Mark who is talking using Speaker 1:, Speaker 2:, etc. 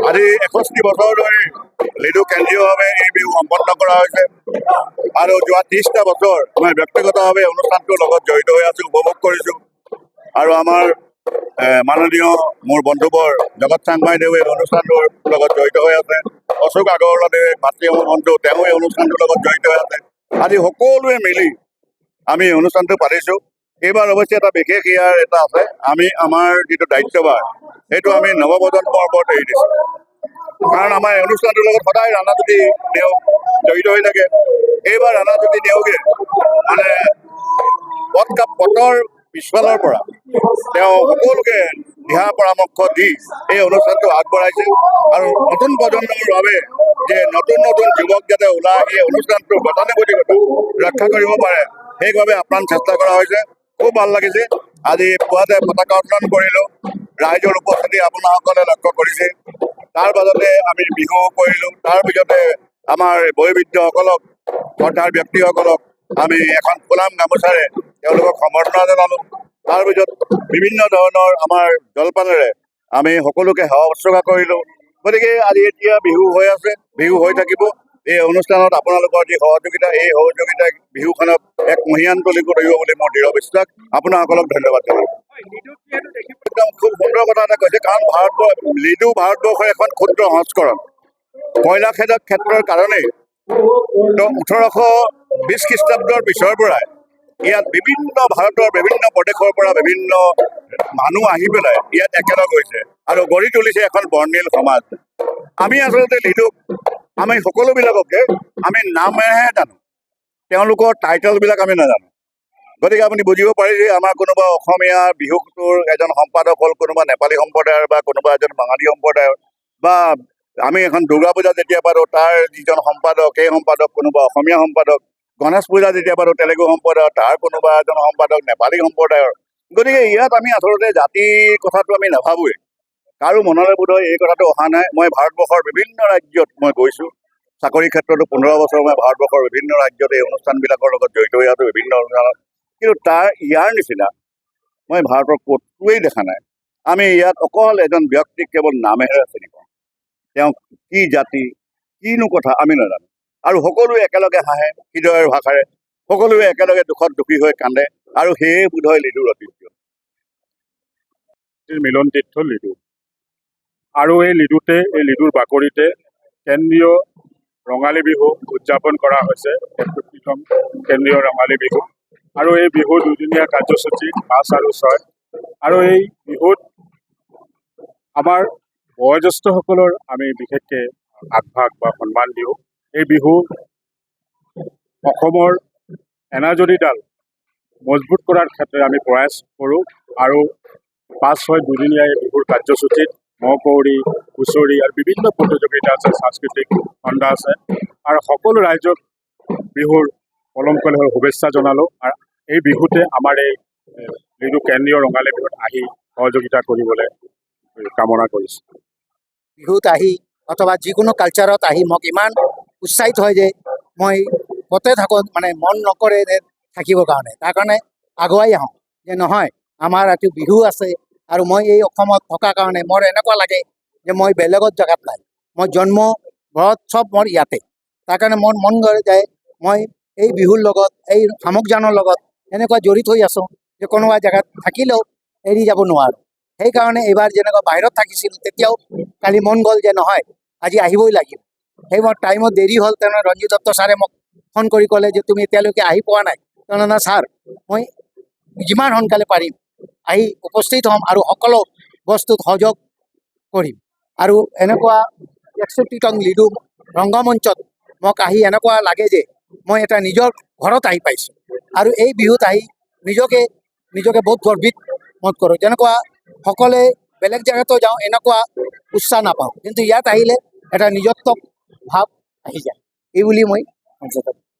Speaker 1: আজি 61 বছৰ ধৰি লিডু কেন্দ্ৰীয়ভাৱে এই বিহু সম্পন্ন কৰা হৈছে আৰু যোৱা 30টা বছৰ মই ব্যক্তিগতভাৱে অনুষ্ঠানটোৰ লগত জড়িত হৈ আছোঁ, উপভোগ কৰিছোঁ। আৰু আমাৰ মাননীয় মোৰ বন্ধুবৰ জগত চাংমাইদেৱে এই অনুষ্ঠানটোৰ লগত জড়িত হৈ আছে। অশোক আগৰৱালাদেৱে ভাতৃ বন্ধু তেওঁ এই অনুষ্ঠানটোৰ লগত জড়িত হৈ আছে। আজি সকলোৱে মিলি আমি অনুষ্ঠানটো পাতিছোঁ। এইবাৰ অৱশ্যে এটা বিশেষ ইয়াৰ এটা আছে, আমি আমাৰ যিটো দায়িত্বভাৰ সেইটো আমি নৱপ্ৰজন্মৰ ওপৰত এৰি দিছোঁ। কাৰণ আমাৰ এই অনুষ্ঠানটোৰ লগত সদায় ৰাণাজ্যোতি নেওগ জড়িত হৈ থাকে। এইবাৰ ৰাণাজ্যোতি নেওগে মানে পথৰ পিছফালৰ পৰা তেওঁ সকলোকে দিহা পৰামৰ্শ দি এই অনুষ্ঠানটো আগবঢ়াইছে আৰু নতুন প্ৰজন্মৰ বাবে যে নতুন নতুন যুৱক যাতে ওলাই আহি অনুষ্ঠানটোৰ গতানুগতিকতা ৰক্ষা কৰিব পাৰে সেইবাবে আপ্ৰাণ চেষ্টা কৰা হৈছে। খুব ভাল লাগিছে। আজি পুৱাতে পতাকা উত্তোলন কৰিলোঁ, ৰাইজৰ উপস্থিতি আপোনাসকলে লক্ষ্য কৰিছে। তাৰ পাছতে আমি বিহু কৰিলোঁ, তাৰ পিছতে আমাৰ বয়োবৃদ্ধসকলক শ্ৰদ্ধাৰ ব্যক্তিসকলক আমি এখন ফুলাম গামোচাৰে তেওঁলোকক সম্বৰ্ধনা জনালোঁ। তাৰপিছত বিভিন্ন ধৰণৰ আমাৰ জলপানেৰে আমি সকলোকে সেৱা শুশ্ৰূষা কৰিলোঁ। গতিকে আজি এতিয়া বিহু হৈ আছে, বিহু হৈ থাকিব। এই অনুষ্ঠানত আপোনালোকৰ যি সহযোগিতা, এই সহযোগিতাই বিহুখনক এক মহিয়ান তুলি কৰিব বুলি মোৰ দৃঢ় বিশ্বাস। আপোনাসকলক ধন্যবাদ জনালোঁ। একদম খুব সুন্দৰ কথা এটা কৈছে, কাৰণ লিডু ভাৰতবৰ্ষৰ এখন ক্ষুদ্ৰ সংস্কৰণ। কয়লা ক্ষেত্ৰৰ কাৰণেই 1820 খ্ৰীষ্টাব্দৰ পিছৰ পৰাই ইয়াত ভাৰতৰ বিভিন্ন প্ৰদেশৰ পৰা বিভিন্ন মানুহ আহি পেলাই ইয়াত একেলগ হৈছে আৰু গঢ়ি তুলিছে এখন বৰ্ণিল সমাজ। আমি আচলতে লিডুক আমি সকলোবিলাককে আমি নামেহে জানো, তেওঁলোকৰ টাইটেলবিলাক আমি নাজানো। গতিকে আপুনি বুজিব পাৰে যে আমাৰ কোনোবা অসমীয়া বিহুটোৰ এজন সম্পাদক হ'ল কোনোবা নেপালী সম্প্ৰদায়ৰ বা কোনোবা এজন বাঙালী সম্প্ৰদায়ৰ, বা আমি এখন দুৰ্গা পূজা যেতিয়া পাৰোঁ তাৰ যিজন সম্পাদক সেই সম্পাদক কোনোবা অসমীয়া সম্পাদক, গণেশ পূজা যেতিয়া পাৰোঁ তেলেগু সম্প্ৰদায়ৰ তাৰ কোনোবা এজন সম্পাদক নেপালী সম্প্ৰদায়ৰ। গতিকে ইয়াত আমি আচলতে জাতিৰ কথাটো আমি নাভাবোঁৱেই, কাৰো মনলৈ বোধহয় এই কথাটো অহা নাই। মই ভাৰতবৰ্ষৰ বিভিন্ন ৰাজ্যত মই গৈছোঁ, চাকৰি ক্ষেত্ৰতো 15 বছৰ মই ভাৰতবৰ্ষৰ বিভিন্ন ৰাজ্যত এই অনুষ্ঠানবিলাকৰ লগত জড়িত হৈ আছোঁ, বিভিন্ন অনুষ্ঠানত। কিন্তু ইয়াৰ নিচিনা মই ভাৰতৰ ক'তোৱেই দেখা নাই। আমি ইয়াত অকল এজন ব্যক্তিক কেৱল নামেৰে চিনি পাওঁ, তেওঁ কি জাতি কিনো কথা আমি নাজানো। আৰু সকলোৱে একেলগে হাঁহে হৃদয়ৰ ভাষাৰে, সকলোৱে একেলগে দুখত দুখী হৈ কান্দে, আৰু সেয়ে বোধহয় লিডুৰ ঐতিহ্য।
Speaker 2: মিলন তীৰ্থ লিডু, আৰু এই লিডুৰ বাকৰিতে কেন্দ্ৰীয় ৰঙালী বিহু উদযাপন কৰা হৈছে, 61তম কেন্দ্ৰীয় ৰঙালী বিহু। আৰু এই বিহুৰ দুদিনীয়া কাৰ্যসূচী 5 আৰু 6। আৰু এই বিহুত আমাৰ বয়োজ্যেষ্ঠসকলৰ আমি বিশেষকৈ আগভাগ বা সন্মান দিওঁ। এই বিহু অসমৰ এনাজৰীডাল মজবুত কৰাৰ ক্ষেত্ৰত আমি প্ৰয়াস কৰোঁ। আৰু 5-6 দুদিনীয়া এই বিহুৰ কাৰ্যসূচীত মহকৌৰি, হুঁচৰি আৰু বিভিন্ন প্ৰতিযোগিতা আছে, সাংস্কৃতিক খণ্ডা আছে। আৰু সকলো ৰাইজক বিহুৰ পলমকলি শুভেচ্ছা জনালোঁ। আৰু এই বিহুতে আমাৰ এই লিডু কেন্দ্ৰীয় ৰঙালী বিহুত আহি সহযোগিতা কৰিবলৈ কামনা কৰিছোঁ।
Speaker 3: বিহুত আহি অথবা যিকোনো কালচাৰত আহি মোক ইমান উৎসাহিত হয় যে মই ক'তে থাকোঁ মানে মন নকৰে যে থাকিবৰ কাৰণে, তাৰ কাৰণে আগুৱাই আহোঁ যে নহয় আমাৰ এইটো বিহু আছে। আৰু মই এই অসমত থকাৰ কাৰণে মোৰ এনেকুৱা লাগে যে মই বেলেগত জেগাত নাই, মই জন্ম ঘৰত চব মোৰ ইয়াতে। তাৰ কাৰণে মোৰ মন কৰে যে মই এই বিহুৰ লগত, এই সামগ্ৰীজনৰ লগত এনেকুৱা জড়িত হৈ আছোঁ যে কোনোবা জেগাত থাকিলেও এৰি যাব নোৱাৰোঁ। সেইকাৰণে এইবাৰ যেনেকুৱা বাহিৰত থাকিছিলোঁ তেতিয়াও কালি মন গ'ল যে নহয় আজি আহিবই লাগিব। সেইবোৰ টাইমত দেৰি হ'ল, তেনেহ'লে ৰঞ্জিত দত্ত ছাৰে মোক ফোন কৰি ক'লে যে তুমি এতিয়ালৈকে আহি পোৱা নাই। তেনেহ'লে ছাৰ মই যিমান সোনকালে পাৰিম আহি উপস্থিত হ'ম আৰু সকলো বস্তুত সহযোগ কৰিম। আৰু এনেকুৱা 61তম লিডু ৰংগমঞ্চত মোক আহি এনেকুৱা লাগে যে মই এটা নিজৰ ঘৰত আহি পাইছোঁ। আৰু এই বিহুত আহি নিজকে বহুত গৰ্বিত বোধ কৰোঁ। যেনেকুৱা সকলোৱে বেলেগ জেগাতো যাওঁ এনেকুৱা উৎসাহ নাপাওঁ, কিন্তু ইয়াত আহিলে এটা নিজত্ব ভাৱ আহি যায়। এই বুলি মই